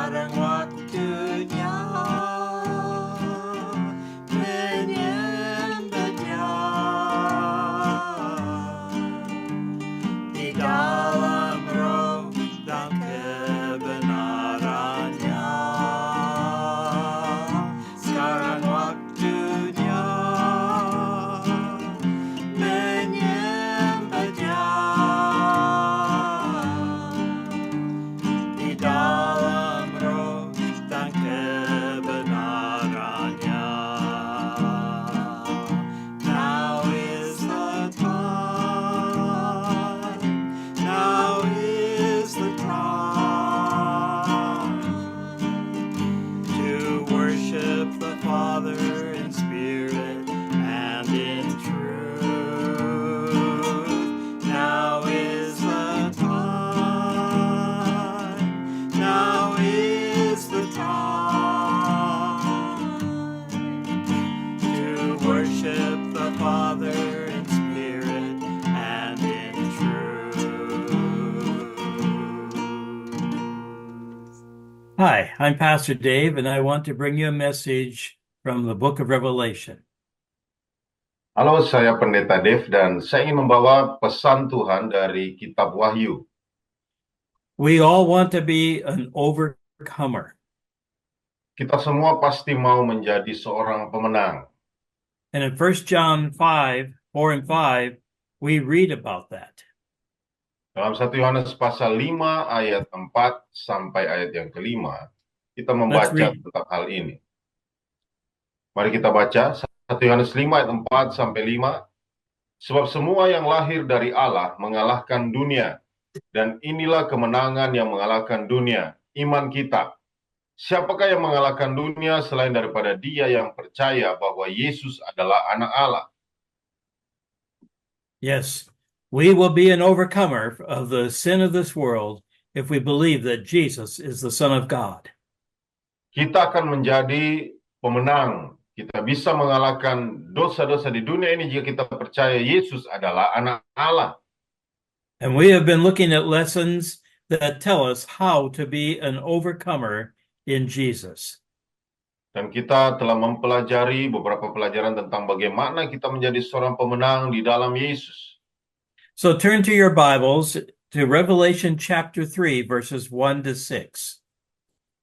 sekarang waktunya menyembah Dia di dalam roh dan kebenarannya. Sekarang waktunya menyembah Dia di dalam roh dan kebenarannya. Now is the time, now is the time to worship the Father in spirit and in truth. Now is the time, now is the time to worship the Father in spirit and in truth. Hi, I'm Pastor Dave, and I want to bring you a message from the book of Revelation. Halo, saya Pendeta Dave dan saya ingin membawa pesan Tuhan dari Kitab Wahyu. We all want to be an overcomer. Kita semua pasti mau menjadi seorang pemenang. And in 1 John 5, 4 and 5, we read about that. Dalam 1 Yohanes pasal 5 ayat 4 sampai ayat yang kelima, kita membaca read. tentang hal ini. Mari kita baca 1 Yohanes 5 ayat 4 sampai 5. Sebab semua yang lahir dari Allah mengalahkan dunia, dan inilah kemenangan yang mengalahkan dunia, iman kita. Siapakah yang mengalahkan dunia selain daripada dia yang percaya bahwa Yesus adalah anak Allah? Yes, we will be an overcomer of the sin of this world if we believe that Jesus is the Son of God. Kita akan menjadi pemenang. Kita bisa mengalahkan dosa-dosa di dunia ini jika kita percaya Yesus adalah anak Allah. And we have been looking at lessons that tell us how to be an overcomer in Jesus. Dan kita telah mempelajari beberapa pelajaran tentang bagaimana kita menjadi seorang pemenang di dalam Yesus. So turn to your Bibles to Revelation chapter 3, verses 1 to 6.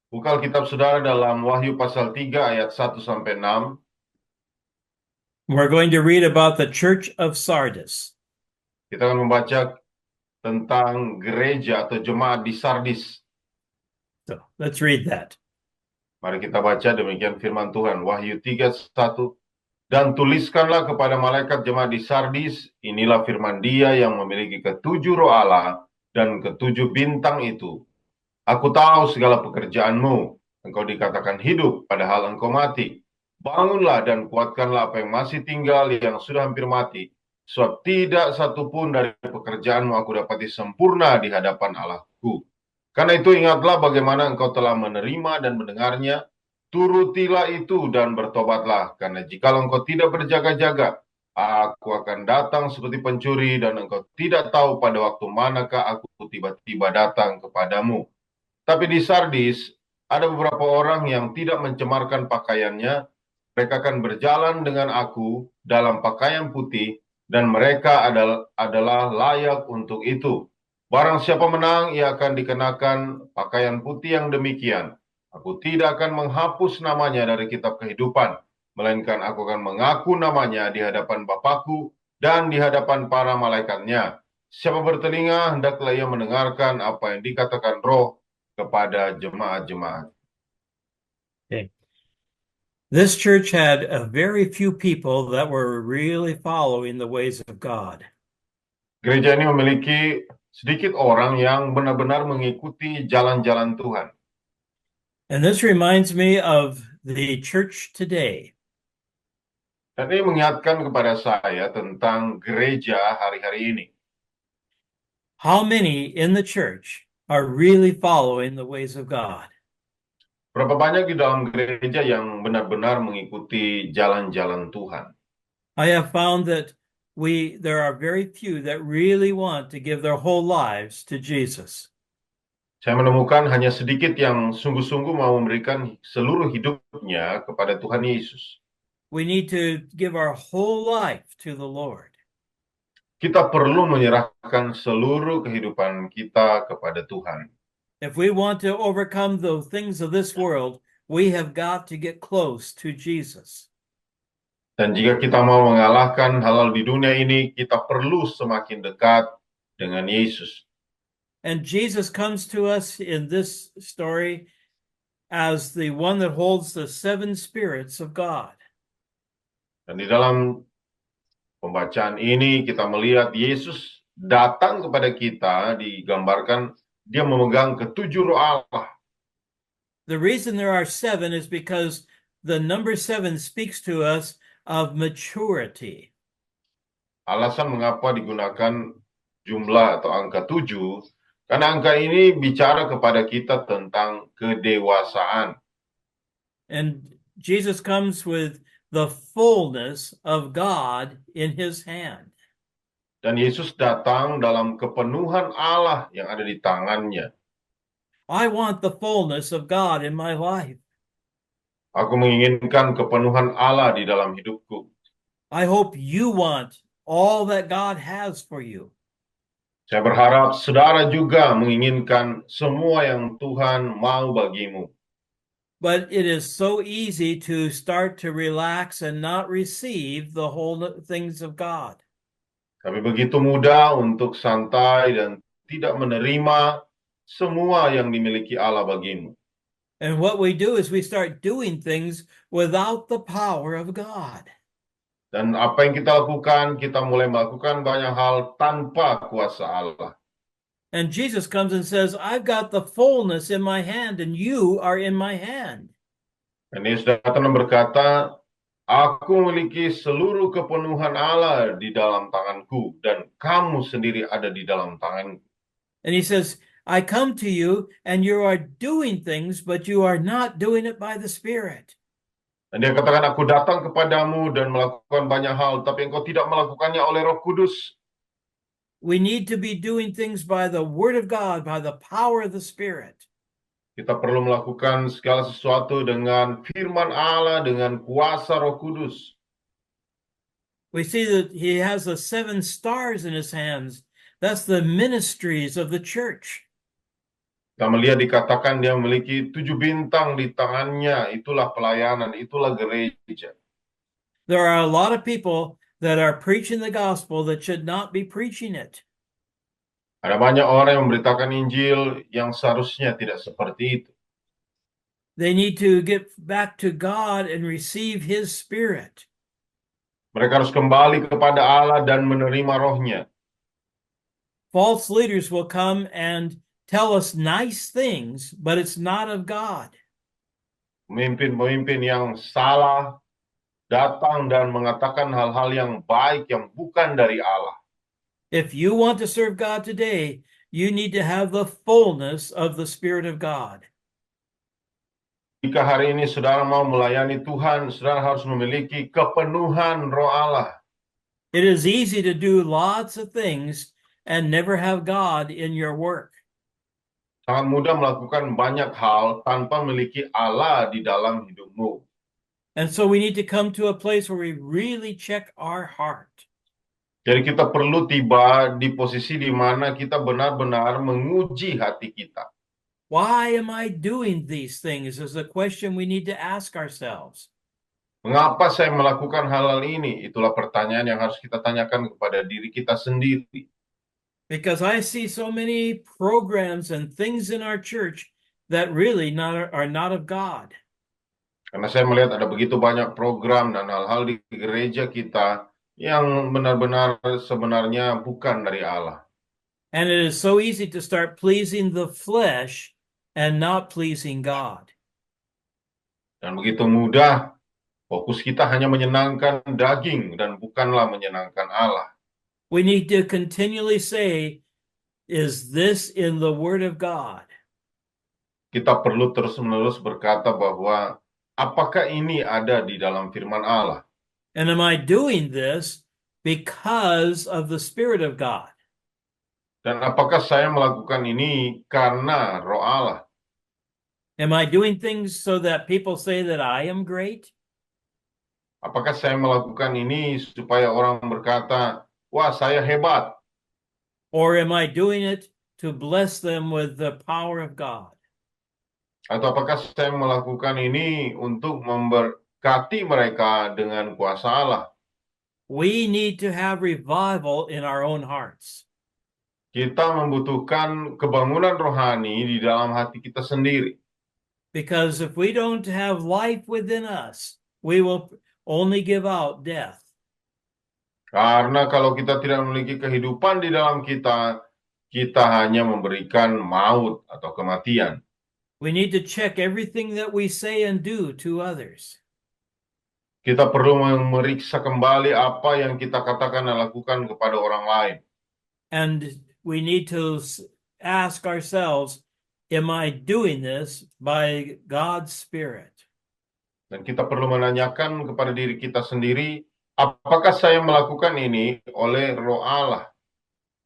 Buka Alkitab saudara dalam Wahyu pasal 3 ayat 1 sampai 6. We're going to read about the church of Sardis. Kita akan membaca tentang gereja atau jemaat di Sardis. So let's read that. Mari kita baca demikian firman Tuhan. Wahyu 3:1. Dan tuliskanlah kepada malaikat jemaat di Sardis, inilah firman Dia yang memiliki ketujuh roh Allah dan ketujuh bintang itu. Aku tahu segala pekerjaanmu. Engkau dikatakan hidup, padahal engkau mati. Bangunlah dan kuatkanlah apa yang masih tinggal, yang sudah hampir mati. Sebab tidak satu pun dari pekerjaanmu aku dapati sempurna di hadapan Allahku. Karena itu ingatlah bagaimana engkau telah menerima dan mendengarnya. Turutilah itu dan bertobatlah. Karena jikalau engkau tidak berjaga-jaga, aku akan datang seperti pencuri, dan engkau tidak tahu pada waktu manakah aku tiba-tiba datang kepadamu. Tapi di Sardis ada beberapa orang yang tidak mencemarkan pakaiannya. Mereka akan berjalan dengan aku dalam pakaian putih, dan mereka adalah layak untuk itu. Barang siapa menang, ia akan dikenakan pakaian putih yang demikian. Aku tidak akan menghapus namanya dari kitab kehidupan, melainkan aku akan mengaku namanya di hadapan Bapakku dan di hadapan para malaikatnya. Siapa bertelinga, hendaklah ia mendengarkan apa yang dikatakan Roh kepada jemaat-jemaat. Okay. This church had a very few people that were really following the ways of God. Gereja ini memiliki sedikit orang yang benar-benar mengikuti jalan-jalan Tuhan. And this reminds me of the church today. Dan ini mengingatkan kepada saya tentang gereja hari-hari ini. How many in the church are really following the ways of God? Berapa banyak di dalam gereja yang benar-benar mengikuti jalan-jalan Tuhan? I have found that there are very few that really want to give their whole lives to Jesus. Saya menemukan hanya sedikit yang sungguh-sungguh mau memberikan seluruh hidupnya kepada Tuhan Yesus. We need to give our whole life to the Lord. Kita perlu menyerahkan seluruh kehidupan kita kepada Tuhan. If we want to overcome the things of this world, we have got to get close to Jesus. Dan jika kita mau mengalahkan hal-hal di dunia ini, kita perlu semakin dekat dengan Yesus. And Jesus comes to us in this story as the one that holds the 7 spirits of God. Dan di dalam pembacaan ini kita melihat Yesus datang kepada kita, digambarkan dia memegang ketujuh roh Allah. The reason there are 7 is because the number 7 speaks to us of maturity. Alasan mengapa digunakan jumlah atau angka 7, karena angka ini bicara kepada kita tentang kedewasaan. And Jesus comes with the fullness of God in his hand. Dan Yesus datang dalam kepenuhan Allah yang ada di tangannya. I want the fullness of God in my life. Aku menginginkan kepenuhan Allah di dalam hidupku. I hope you want all that God has for you. Saya berharap saudara juga menginginkan semua yang Tuhan mau bagimu. But it is so easy to start to relax and not receive the whole things of God. Tapi begitu mudah untuk santai dan tidak menerima semua yang dimiliki Allah bagimu. And what we do is we start doing things without the power of God. Dan apa yang kita lakukan, kita mulai melakukan banyak hal tanpa kuasa Allah. And Jesus comes and says, I've got the fullness in my hand and you are in my hand. Dan Yesus datang dan berkata, aku memiliki seluruh kepenuhan Allah di dalam tanganku dan kamu sendiri ada di dalam tanganku. And he says, I come to you and you are doing things, but you are not doing it by the Spirit. Dan dia katakan, aku datang kepadamu dan melakukan banyak hal, tapi engkau tidak melakukannya oleh Roh Kudus. We need to be doing things by the Word of God, by the power of the Spirit. Kita perlu melakukan segala sesuatu dengan firman Allah, dengan kuasa Roh Kudus. We see that he has the 7 stars in his hands. That's the ministries of the church. Kita melihat dikatakan dia memiliki 7 bintang di tangannya, itulah pelayanan, itulah gereja. There are a lot of people that are preaching the gospel that should not be preaching it. Ada banyak orang yang memberitakan Injil yang seharusnya tidak seperti itu. They need to get back to God and receive his Spirit. Mereka harus kembali kepada Allah dan menerima rohnya. False leaders will come and tell us nice things, but it's not of God. Pemimpin-pemimpin yang salah datang dan mengatakan hal-hal yang baik yang bukan dari Allah. If you want to serve God today, you need to have the fullness of the Spirit of God. Jika hari ini saudara mau melayani Tuhan, saudara harus memiliki kepenuhan roh Allah. It is easy to do lots of things and never have God in your work. Sangat mudah melakukan banyak hal tanpa memiliki Allah di dalam hidupmu. And so we need to come to a place where we really check our heart. Jadi kita perlu tiba di posisi di mana kita benar-benar menguji hati kita. Why am I doing these things is a question we need to ask ourselves. Mengapa saya melakukan hal-hal ini? Itulah pertanyaan yang harus kita tanyakan kepada diri kita sendiri. Because I see so many programs and things in our church that really are not of God. Karena saya melihat ada begitu banyak program dan hal-hal di gereja kita yang benar-benar sebenarnya bukan dari Allah. And it is so easy to start pleasing the flesh and not pleasing God. Dan begitu mudah, fokus kita hanya menyenangkan daging dan bukanlah menyenangkan Allah. We need to continually say, is this in the Word of God? Kita perlu terus-menerus berkata bahwa apakah ini ada di dalam firman Allah? And am I doing this because of the Spirit of God? Dan apakah saya melakukan ini karena Roh Allah? Am I doing things so that people say that I am great? Apakah saya melakukan ini supaya orang berkata, wah saya hebat? Or am I doing it to bless them with the power of God? Atau apakah saya melakukan ini untuk memberkati mereka dengan kuasa Allah? We need to have revival in our own hearts. Kita membutuhkan kebangunan rohani di dalam hati kita sendiri. Because if we don't have life within us, we will only give out death. Karena kalau kita tidak memiliki kehidupan di dalam kita, kita hanya memberikan maut atau kematian. We need to check everything that we say and do to others. Kita perlu memeriksa kembali apa yang kita katakan dan lakukan kepada orang lain. And we need to ask ourselves, am I doing this by God's Spirit? Dan kita perlu menanyakan kepada diri kita sendiri, apakah saya melakukan ini oleh Roh Allah?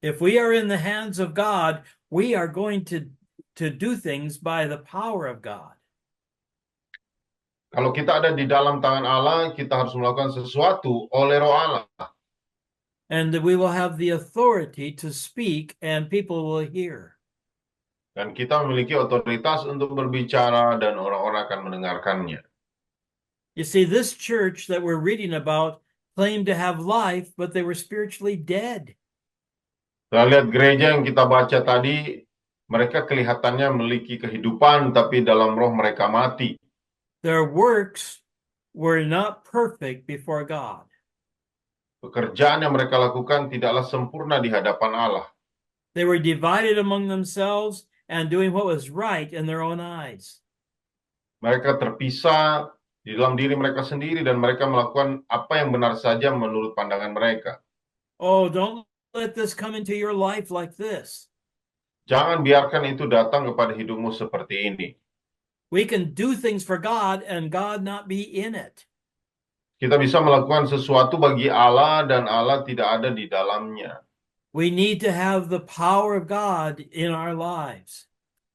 If we are in the hands of God, we are going to do things by the power of God. Kalau kita ada di dalam tangan Allah, kita harus melakukan sesuatu oleh Roh Allah. And we will have the authority to speak and people will hear. Dan kita memiliki otoritas untuk berbicara dan orang-orang akan mendengarkannya. You see, this church that we're reading about claimed to have life, but they were spiritually dead. Kita lihat gereja yang kita baca tadi, mereka kelihatannya memiliki kehidupan, tapi dalam roh mereka mati. Their works were not perfect before God. Pekerjaan yang mereka lakukan tidaklah sempurna di hadapan Allah. They were divided among themselves and doing what was right in their own eyes. Mereka terpisah di dalam diri mereka sendiri dan mereka melakukan apa yang benar saja menurut pandangan mereka. Oh, don't let this come into your life like this. Jangan biarkan itu datang kepada hidupmu seperti ini. We can do things for God and God not be in it. Kita bisa melakukan sesuatu bagi Allah dan Allah tidak ada di dalamnya. We need to have the power of God in our lives.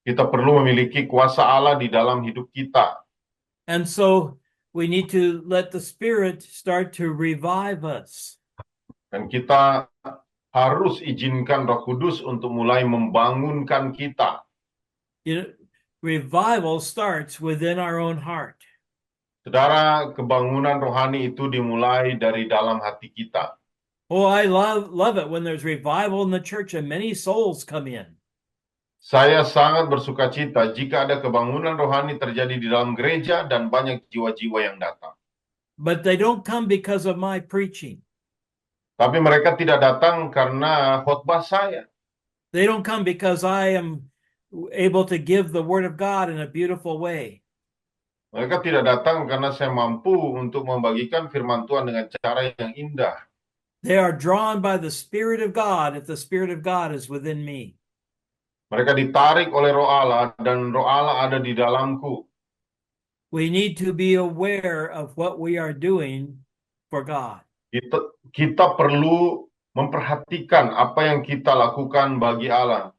Kita perlu memiliki kuasa Allah di dalam hidup kita. And so we need to let the Spirit start to revive us. Dan kita harus izinkan Roh Kudus untuk mulai membangunkan kita. You know, revival starts within our own heart. Saudara, kebangunan rohani itu dimulai dari dalam hati kita. Oh, I love it when there's revival in the church and many souls come in. Saya sangat bersuka cita jika ada kebangunan rohani terjadi di dalam gereja dan banyak jiwa-jiwa yang datang. But they don't come because of my preaching. Tapi mereka tidak datang karena khotbah saya. They don't come because I am able to give the word of God in a beautiful way. Mereka tidak datang karena saya mampu untuk membagikan firman Tuhan dengan cara yang indah. They are drawn by the Spirit of God if the Spirit of God is within me. Mereka ditarik oleh Roh Allah dan Roh Allah ada di dalamku. We need to be aware of what we are doing for God. Kita perlu memperhatikan apa yang kita lakukan bagi Allah.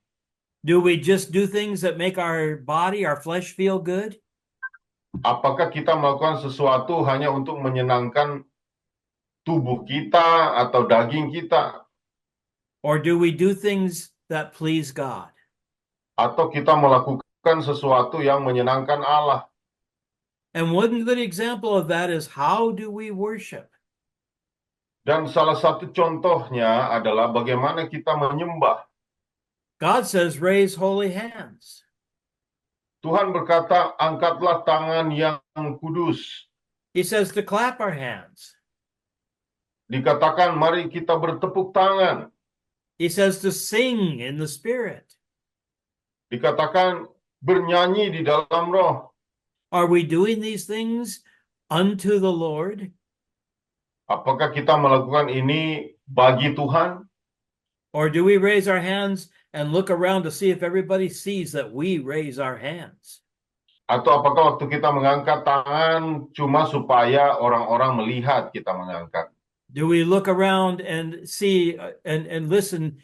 Do we just do things that make our body, our flesh feel good? Apakah kita melakukan sesuatu hanya untuk menyenangkan tubuh kita atau daging kita? Or do we do things that please God? Atau kita melakukan sesuatu yang menyenangkan Allah? And one good example of that is how do we worship? Dan salah satu contohnya adalah bagaimana kita menyembah. God says, raise holy hands. Tuhan berkata, angkatlah tangan yang kudus. He says to clap our hands. Dikatakan, mari kita bertepuk tangan. He says to sing in the Spirit. Dikatakan, bernyanyi di dalam roh. Are we doing these things unto the Lord? Apakah kita melakukan ini bagi Tuhan? Or do we raise our hands and look around to see if everybody sees that we raise our hands? Atau apakah waktu kita mengangkat tangan cuma supaya orang-orang melihat kita mengangkat? Do we look around and see and listen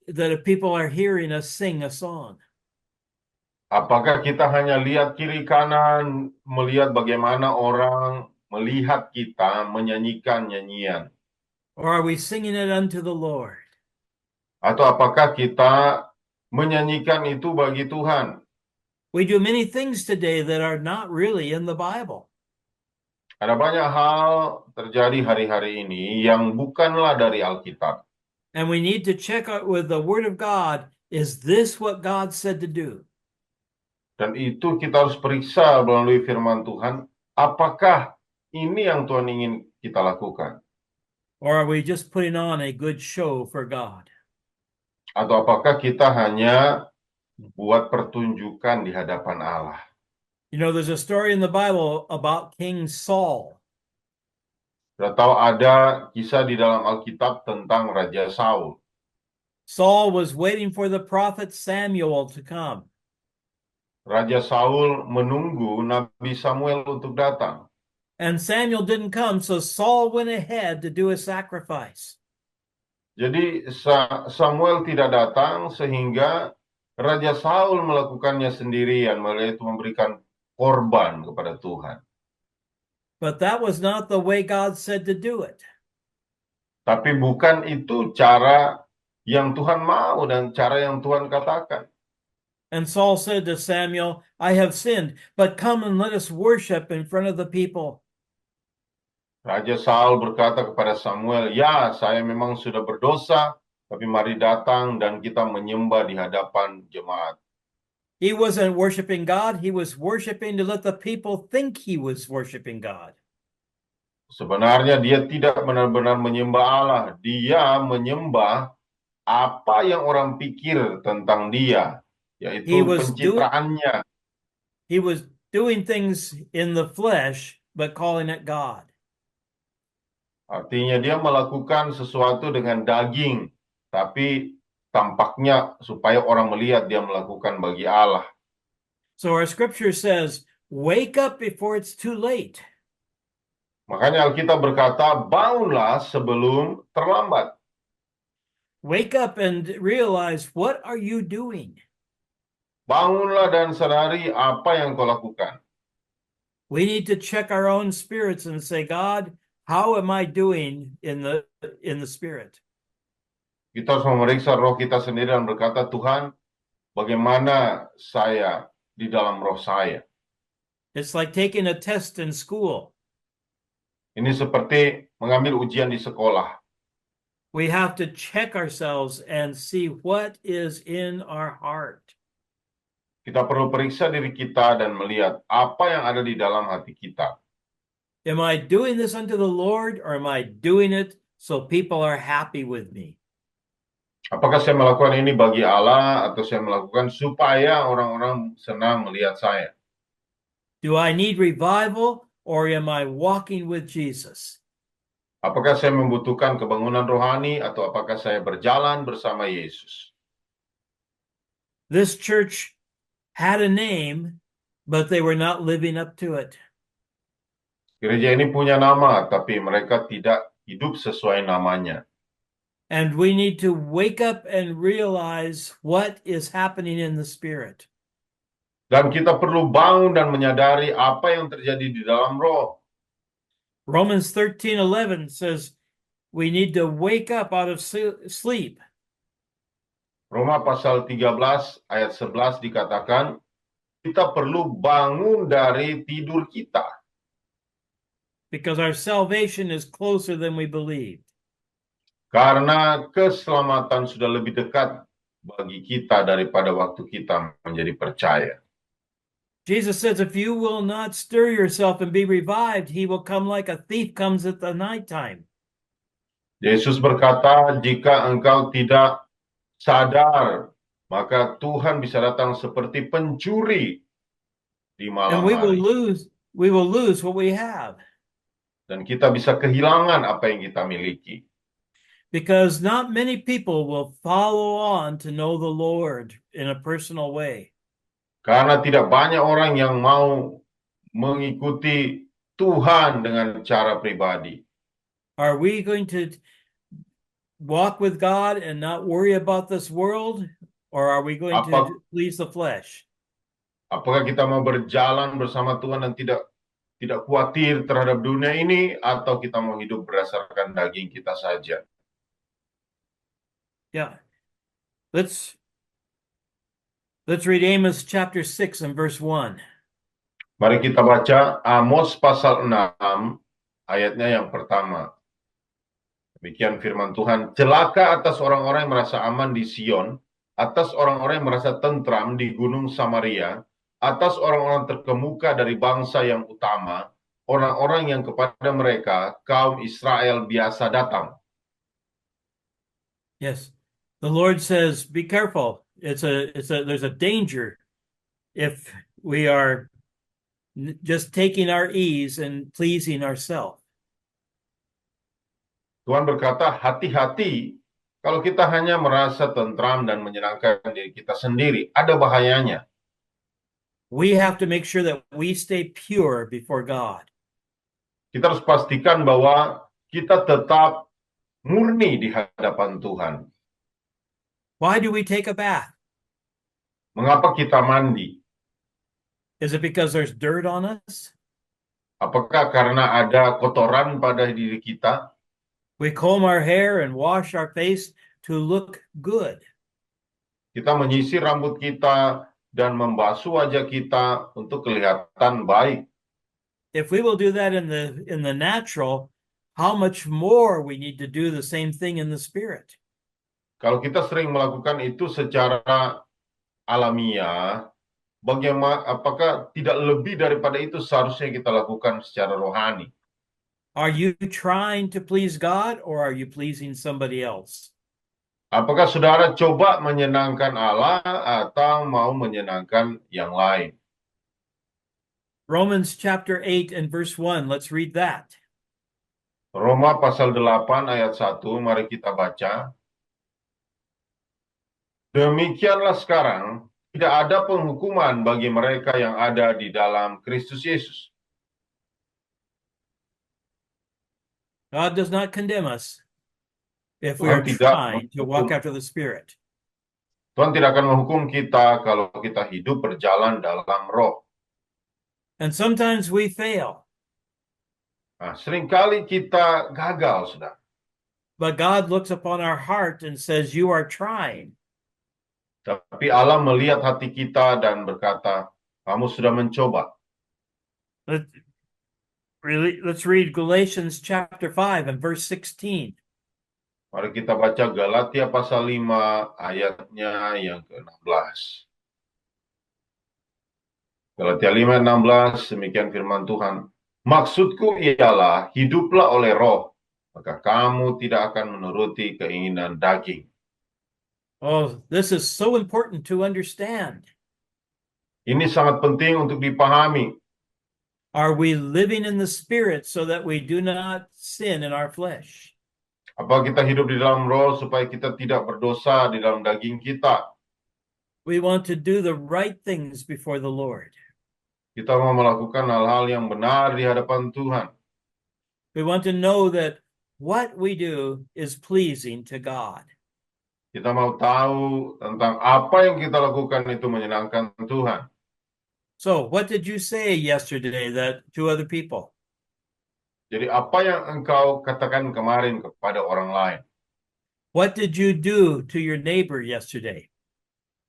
that people are hearing us sing a song? Apakah kita hanya lihat kiri kanan, melihat bagaimana orang melihat kita menyanyikan nyanyian? Or are we singing it unto the Lord? Atau apakah kita menyanyikan itu bagi Tuhan? We do many things today that are not really in the Bible. Ada banyak hal terjadi hari-hari ini yang bukanlah dari Alkitab. And we need to check out with the Word of God, is this what God said to do? Dan itu kita harus periksa melalui firman Tuhan, apakah ini yang Tuhan ingin kita lakukan? Or are we just putting on a good show for God? Atau apakah kita hanya buat pertunjukan di hadapan Allah? You know, there's a story in the Bible about King Saul. Sudah tahu ada kisah di dalam Alkitab tentang Raja Saul. Saul was waiting for the prophet Samuel to come. Raja Saul menunggu Nabi Samuel untuk datang. And Samuel didn't come, so Saul went ahead to do a sacrifice. Jadi Samuel tidak datang sehingga Raja Saul melakukannya sendirian, yaitu memberikan korban kepada Tuhan. But that was not the way God said to do it. Tapi bukan itu cara yang Tuhan mau dan cara yang Tuhan katakan. And Saul said to Samuel, I have sinned, but come and let us worship in front of the people. Raja Saul berkata kepada Samuel, ya saya memang sudah berdosa, tapi mari datang dan kita menyembah di hadapan jemaat. He wasn't worshiping God, he was worshiping to let the people think he was worshiping God. Sebenarnya dia tidak benar-benar menyembah Allah, dia menyembah apa yang orang pikir tentang dia, yaitu pencitraannya. He was doing things in the flesh, but calling it God. Artinya dia melakukan sesuatu dengan daging, tapi tampaknya supaya orang melihat dia melakukan bagi Allah. So our scripture says, wake up before it's too late. Makanya Alkitab berkata, bangunlah sebelum terlambat. Wake up and realize, what are you doing? Bangunlah dan sadari apa yang kau lakukan. We need to check our own spirits and say, God, how am I doing in the spirit? Kita harus memeriksa roh kita sendiri dan berkata, Tuhan, bagaimana saya di dalam roh saya? It's like taking a test in school. Ini seperti mengambil ujian di sekolah. We have to check ourselves and see what is in our heart. Kita perlu periksa diri kita dan melihat apa yang ada di dalam hati kita. Am I doing this unto the Lord, or am I doing it so people are happy with me? Apakah saya melakukan ini bagi Allah atau saya melakukan supaya orang-orang senang melihat saya? Do I need revival, or am I walking with Jesus? Apakah saya membutuhkan kebangunan rohani atau apakah saya berjalan bersama Yesus? This church had a name, but they were not living up to it. Gereja ini punya nama, tapi mereka tidak hidup sesuai namanya. And we need to wake up and realize what is happening in the spirit. Dan kita perlu bangun dan menyadari apa yang terjadi di dalam roh. Romans 13:11 says we need to wake up out of sleep. Roma pasal 13 ayat 11 dikatakan, kita perlu bangun dari tidur kita. Because our salvation is closer than we believed. Karena keselamatan sudah lebih dekat bagi kita daripada waktu kita menjadi percaya. Jesus says, if you will not stir yourself and be revived, he will come like a thief comes at the nighttime. Yesus berkata, jika engkau tidak sadar, maka Tuhan bisa datang seperti pencuri di malam And we will hari. lose what we have. Dan kita bisa kehilangan apa yang kita miliki. Because not many people will follow on to know the Lord in a personal way. Karena tidak banyak orang yang mau mengikuti Tuhan dengan cara pribadi. Are we going to walk with God and not worry about this world, or are we going Apa- to please the flesh? Apakah kita mau berjalan bersama Tuhan dan tidak khawatir terhadap dunia ini, atau kita mau hidup berdasarkan daging kita saja? Yeah. Let's read Amos chapter 6 and verse 1. Mari kita baca Amos pasal 6 ayatnya yang pertama. Demikian firman Tuhan, celaka atas orang-orang yang merasa aman di Sion, atas orang-orang yang merasa tentram di gunung Samaria, atas orang-orang terkemuka dari bangsa yang utama, orang-orang yang kepada mereka kaum Israel biasa datang. Yes. The Lord says, be careful. There's a danger if we are just taking our ease and pleasing ourselves. Tuhan berkata, hati-hati kalau kita hanya merasa tentram dan menyenangkan diri kita sendiri, ada bahayanya. We have to make sure that we stay pure before God. Kita harus pastikan bahwa kita tetap murni di hadapan Tuhan. Why do we take a bath? Mengapa kita mandi? Is it because there's dirt on us? Apakah karena ada kotoran pada diri kita? We comb our hair and wash our face to look good. Kita menyisir rambut kita dan membasuh wajah kita untuk kelihatan baik. If we will do that in the natural, how much more we need to do the same thing in the spirit. Kalau kita sering melakukan itu secara alamiah, apakah tidak lebih daripada itu seharusnya kita lakukan secara rohani? Are you trying to please God or are you pleasing somebody else? Apakah saudara coba menyenangkan Allah atau mau menyenangkan yang lain? Romans chapter 8 and verse 1, let's read that. Roma pasal 8 ayat 1, mari kita baca. Demikianlah sekarang, tidak ada penghukuman bagi mereka yang ada di dalam Kristus Yesus. God does not condemn us if we Tuhan are tidak trying to walk menghukum. after the Spirit. Tuhan tidak akan menghukum kita kalau kita hidup berjalan dalam roh. And sometimes we fail, Nah, seringkali kita gagal, saudara. but God looks upon our heart and says, you are trying. Tapi Allah melihat hati kita dan berkata, kamu sudah mencoba. Let's read Galatians chapter 5 and verse 16. Mari kita baca Galatia pasal 5 ayatnya yang ke-16. Galatia 5:16, demikian firman Tuhan. Maksudku ialah hiduplah oleh roh, maka kamu tidak akan menuruti keinginan daging. Oh, this is so important to understand. Ini sangat penting untuk dipahami. Are we living in the Spirit so that we do not sin in our flesh? Apa kita hidup di dalam roh supaya kita tidak berdosa di dalam daging kita? We want to do the right things before the Lord. Kita mau melakukan hal-hal yang benar di hadapan Tuhan. We want to know that what we do is pleasing to God. Kita mau tahu tentang apa yang kita lakukan itu menyenangkan Tuhan. So, what did you say yesterday to other people? Jadi apa yang engkau katakan kemarin kepada orang lain? What did you do to your neighbor yesterday?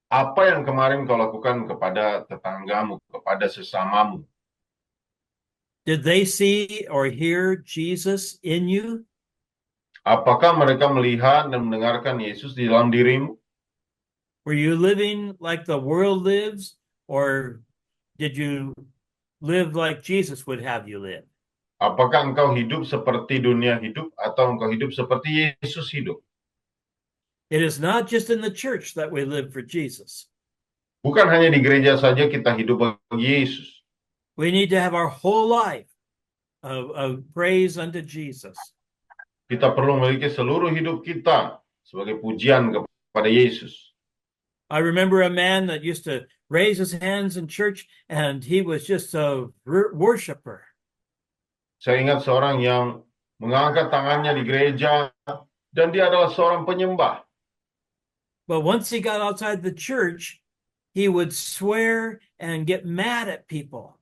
Apa yang kemarin kau lakukan kepada tetanggamu, kepada sesamamu? Did they see or hear Jesus in you? Apakah mereka melihat dan mendengarkan Yesus di dalam dirimu? Were you living like the world lives, or did you live like Jesus would have you live? Apakah engkau hidup seperti dunia hidup atau engkau hidup seperti Yesus hidup? It is not just in the church that we live for Jesus. Bukan hanya di gereja saja kita hidup bagi Yesus. We need to have our whole life of praise unto Jesus. Kita perlu memiliki seluruh hidup kita sebagai pujian kepada Yesus. I remember a man that used to raise his hands in church, and he was just a worshiper. Saya ingat seorang yang mengangkat tangannya di gereja dan dia adalah seorang penyembah. But once he got outside the church, he would swear and get mad at people.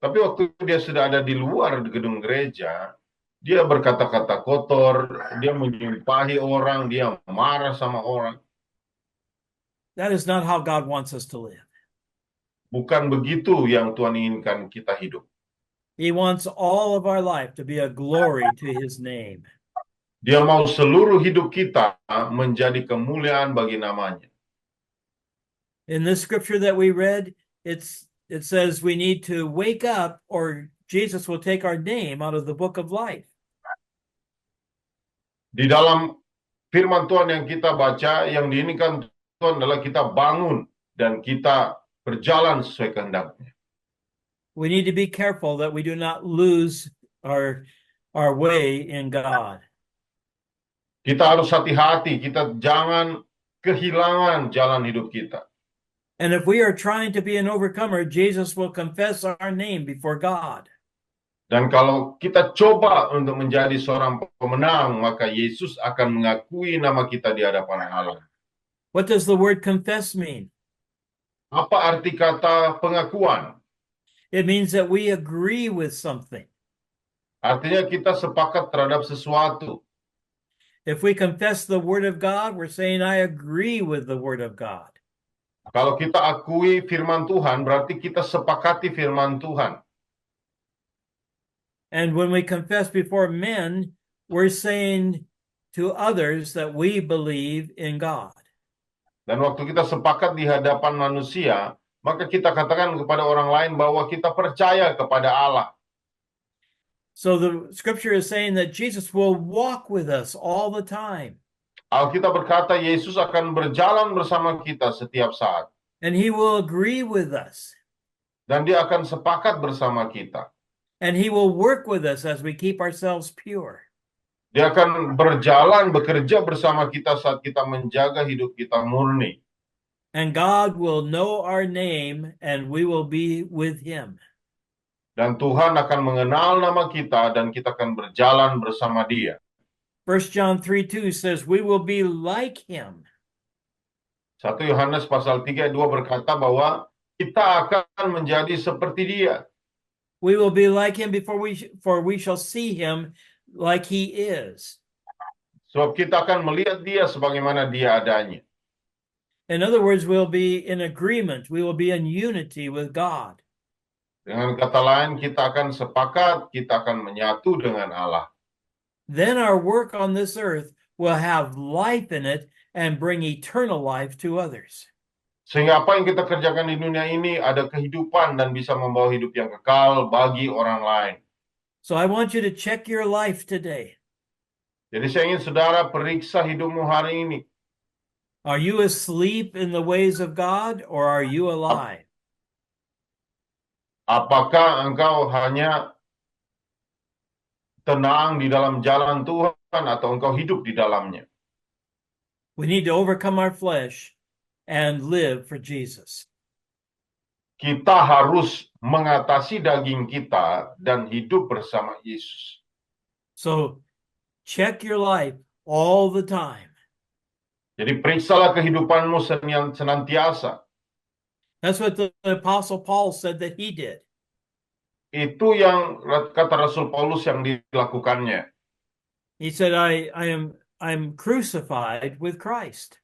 Tapi waktu dia sudah ada di luar gedung gereja, dia berkata-kata kotor, dia menyumpahi orang, dia marah sama orang. That is not how God wants us to live. Bukan begitu yang Tuhan inginkan kita hidup. He wants all of our life to be a glory to his name. Dia mau seluruh hidup kita menjadi kemuliaan bagi namanya. In this scripture that we read, it says we need to wake up or Jesus will take our name out of the book of life. Di dalam firman Tuhan yang kita baca, yang diinginkan Tuhan adalah kita bangun dan kita berjalan sesuai kehendaknya. We need to be careful that we do not lose our way in God. Kita harus hati-hati, kita jangan kehilangan jalan hidup kita. And if we are trying to be an overcomer, Jesus will confess our name before God. Dan kalau kita coba untuk menjadi seorang pemenang, maka Yesus akan mengakui nama kita di hadapan Allah. What does the word confess mean? Apa arti kata pengakuan? It means that we agree with something. Artinya kita sepakat terhadap sesuatu. If we confess the word of God, we're saying, I agree with the word of God. Kalau kita akui firman Tuhan, berarti kita sepakati firman Tuhan. And when we confess before men, we're saying to others that we believe in God. Dan waktu kita sepakat di hadapan manusia, maka kita katakan kepada orang lain bahwa kita percaya kepada Allah. So the scripture is saying that Jesus will walk with us all the time. Alkitab berkata Yesus akan berjalan bersama kita setiap saat. And he will agree with us. Dan dia akan sepakat bersama kita. And he will work with us as we keep ourselves pure. Dia akan berjalan, bekerja bersama kita saat kita menjaga hidup kita murni. And God will know our name and we will be with him. Dan Tuhan akan mengenal nama kita dan kita akan berjalan bersama dia. 1 John 3:2 says we will be like him. 1 Yohanes pasal 3 ayat 2 berkata bahwa kita akan menjadi seperti dia. We will be like him for we shall see him like he is. Sebab kita akan melihat dia sebagaimana dia adanya. In other words, we'll be in agreement. We will be in unity with God. Dengan kata lain, kita akan sepakat, kita akan menyatu dengan Allah. Then our work on this earth will have life in it and bring eternal life to others. Sehingga apa yang kita kerjakan di dunia ini ada kehidupan dan bisa membawa hidup yang kekal bagi orang lain. So I want you to check your life today. Jadi saya ingin saudara periksa hidupmu hari ini. Are you asleep in the ways of God or are you alive? Apakah engkau hanya tenang di dalam jalan Tuhan atau engkau hidup di dalamnya? We need to overcome our flesh and live for Jesus. Kita harus mengatasi daging kita dan hidup bersama Yesus. So check your life all the time. Jadi periksalah kehidupanmu senantiasa. That's what the Apostle Paul said that he did. Itu yang kata Rasul Paulus yang dilakukannya. He said, I'm crucified with Christ.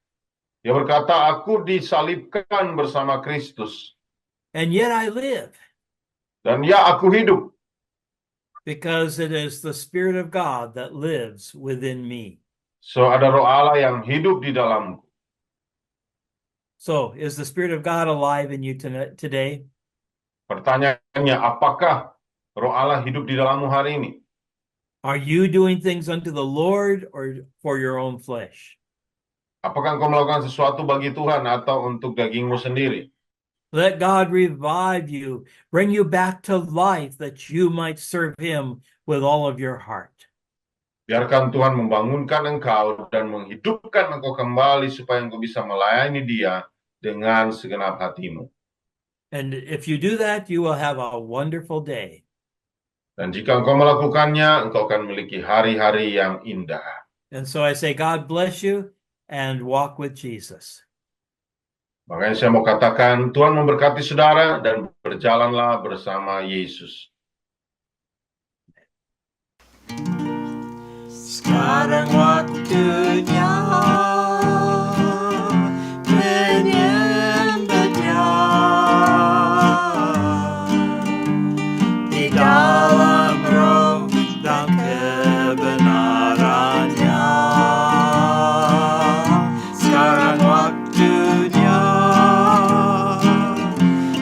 Dia berkata, aku disalibkan bersama Kristus. And yet I live. Dan ya aku hidup. Because it is the Spirit of God that lives within me. So ada roh Allah yang hidup di dalamku. So is the Spirit of God alive in you today? Pertanyaannya, apakah roh Allah hidup di dalammu hari ini? Are you doing things unto the Lord or for your own flesh? Apakah engkau melakukan sesuatu bagi Tuhan atau untuk dagingmu sendiri? Let God revive you, bring you back to life that you might serve him with all of your heart. Biarkan Tuhan membangunkan engkau dan menghidupkan engkau kembali supaya engkau bisa melayani dia dengan segenap hatimu. And if you do that, you will have a wonderful day. Dan jika engkau melakukannya, engkau akan memiliki hari-hari yang indah. And so I say, God bless you and walk with Jesus. Makanya saya mau katakan, Tuhan memberkati saudara dan berjalanlah bersama Yesus. Sekarang waktunya menyembahnya di dalam roh dan kebenarannya. Sekarang waktunya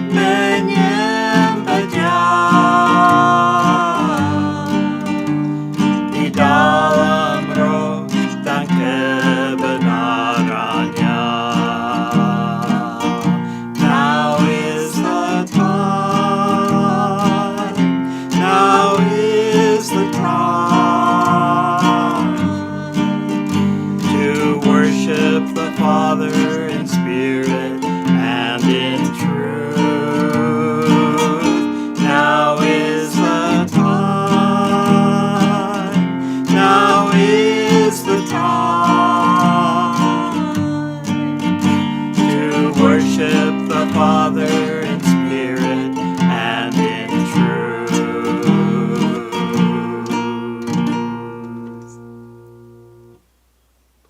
menyembahnya di dalam roh dan kebenarannya. Now is the time, now is the time to worship the Father in spirit and in truth. Now is the time, now is the time to worship the Father